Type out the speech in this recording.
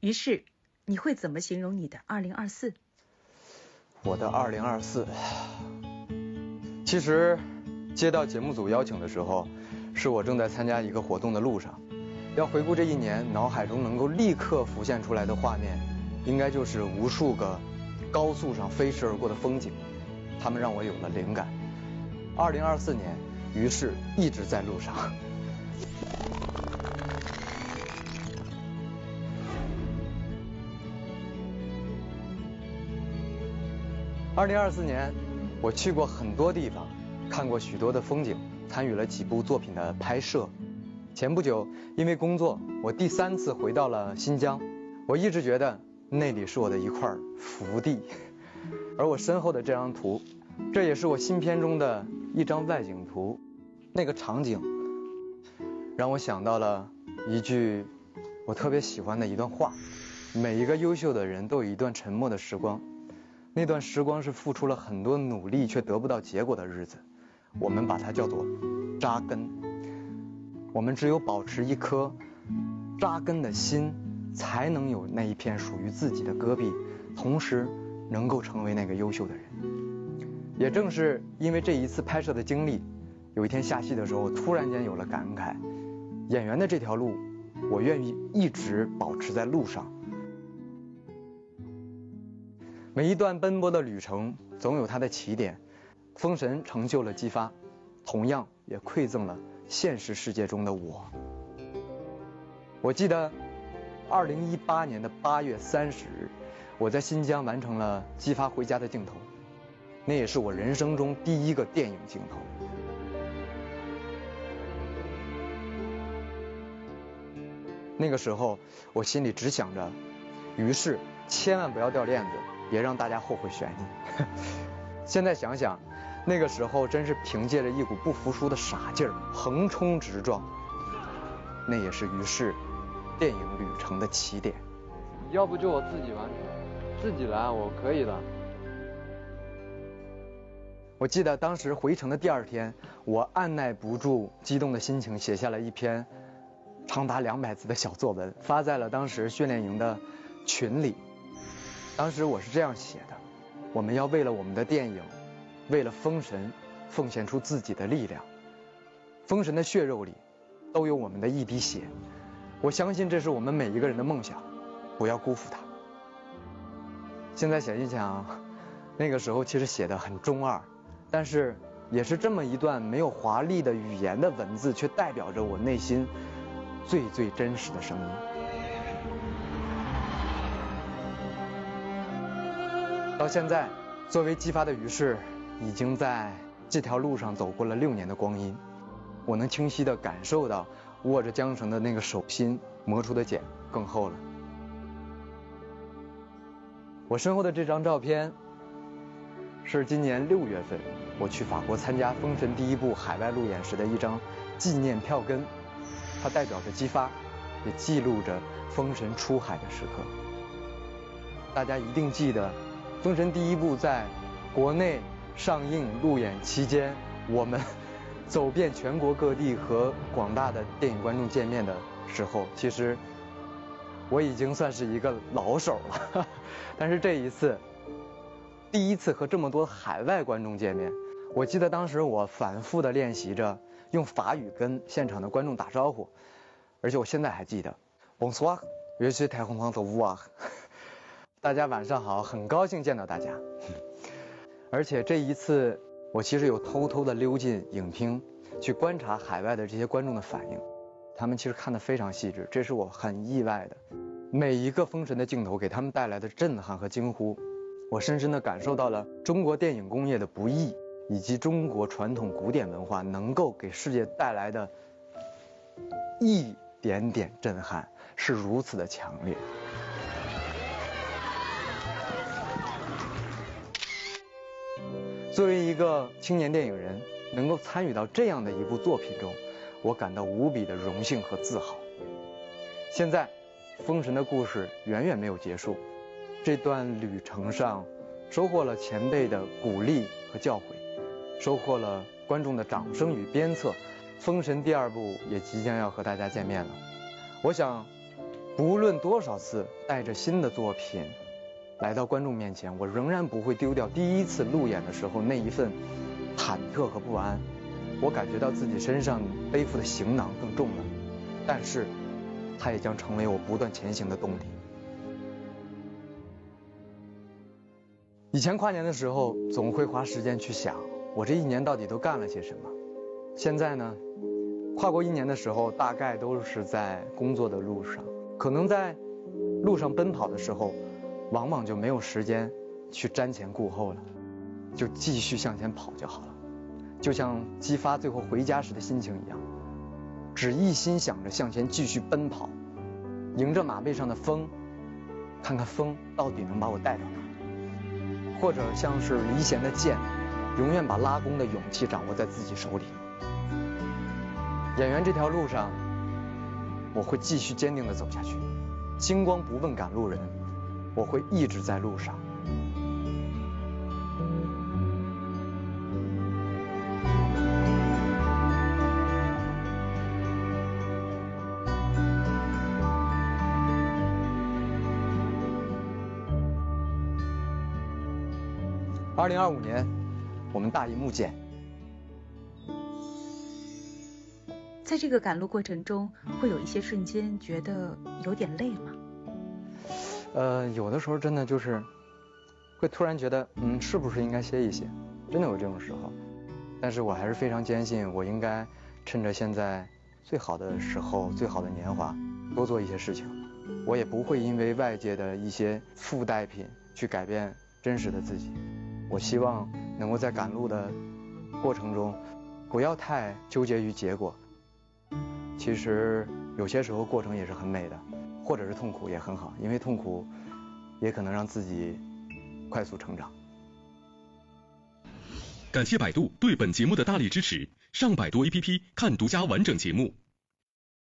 于是你会怎么形容你的2024？我的2024，其实接到节目组邀请的时候，是我正在参加一个活动的路上。要回顾这一年，脑海中能够立刻浮现出来的画面，应该就是无数个高速上飞驰而过的风景，它们让我有了灵感。2024年，于是一直在路上。2024年，我去过很多地方，看过许多的风景，参与了几部作品的拍摄。前不久，因为工作，我第3次回到了新疆。我一直觉得那里是我的一块福地。而我身后的这张图，这也是我新片中的一张外景图。那个场景让我想到了一句我特别喜欢的一段话：每一个优秀的人都有一段沉默的时光，那段时光是付出了很多努力却得不到结果的日子，我们把它叫做扎根。我们只有保持一颗扎根的心，才能有那一片属于自己的戈壁，同时能够成为那个优秀的人。也正是因为这一次拍摄的经历，有一天下戏的时候，我突然间有了感慨：演员的这条路，我愿意一直保持在路上。每一段奔波的旅程总有它的起点，封神成就了姬发，同样也馈赠了现实世界中的我。我记得2018年的8月30日，我在新疆完成了姬发回家的镜头，那也是我人生中第一个电影镜头。那个时候我心里只想着，于是千万不要掉链子，别让大家后悔选你。现在想想，那个时候真是凭借着一股不服输的傻劲儿，横冲直撞。那也是于是电影旅程的起点。要不就我自己完成，自己来，我可以的。我记得当时回程的第2天，我按耐不住激动的心情，写下了一篇长达200字的小作文，发在了当时训练营的群里。当时我是这样写的：我们要为了我们的电影，为了封神，奉献出自己的力量。封神的血肉里都有我们的一滴血，我相信这是我们每一个人的梦想，不要辜负它。现在想一想，那个时候其实写得很中二，但是也是这么一段没有华丽的语言的文字，却代表着我内心最最真实的声音。到现在，作为姬发的于是，已经在这条路上走过了6年的光阴。我能清晰地感受到握着缰绳的那个手心磨出的茧更厚了。我身后的这张照片是今年6月份我去法国参加封神第1部海外路演时的一张纪念票根，它代表着姬发，也记录着封神出海的时刻。大家一定记得封神第1部在国内上映路演期间，我们走遍全国各地和广大的电影观众见面的时候，其实我已经算是一个老手了。但是这一次第1次和这么多海外观众见面，我记得当时我反复的练习着用法语跟现场的观众打招呼，而且我现在还记得 Bonsoir, je suis très content de vous voir。 大家晚上好，很高兴见到大家。而且这一次我其实有偷偷的溜进影厅去观察海外的这些观众的反应，他们其实看得非常细致，这是我很意外的。每一个封神的镜头给他们带来的震撼和惊呼，我深深地感受到了中国电影工业的不易，以及中国传统古典文化能够给世界带来的一点点震撼是如此的强烈。作为一个青年电影人，能够参与到这样的一部作品中，我感到无比的荣幸和自豪。现在封神的故事远远没有结束，这段旅程上收获了前辈的鼓励和教诲，收获了观众的掌声与鞭策。封神第2部也即将要和大家见面了，我想不论多少次带着新的作品来到观众面前，我仍然不会丢掉第一次路演的时候那一份忐忑和不安。我感觉到自己身上背负的行囊更重了，但是它也将成为我不断前行的动力。以前跨年的时候，总会花时间去想，我这一年到底都干了些什么。现在呢，跨过一年的时候，大概都是在工作的路上，可能在路上奔跑的时候，往往就没有时间去瞻前顾后了，就继续向前跑就好了。就像姬发最后回家时的心情一样，只一心想着向前继续奔跑，迎着马背上的风，看看风到底能把我带到哪。或者像是离弦的箭，永远把拉弓的勇气掌握在自己手里。演员这条路上，我会继续坚定地走下去。金光不问赶路人，我会一直在路上。2025年，我们大荧幕见。在这个赶路过程中，会有一些瞬间觉得有点累吗？有的时候真的就是会突然觉得，是不是应该歇一歇？真的有这种时候。但是我还是非常坚信，我应该趁着现在最好的时候、最好的年华，多做一些事情。我也不会因为外界的一些附带品去改变真实的自己。我希望能够在赶路的过程中，不要太纠结于结果。其实有些时候过程也是很美的，或者是痛苦也很好，因为痛苦也可能让自己快速成长。感谢百度对本节目的大力支持，上百度 APP 看独家完整节目。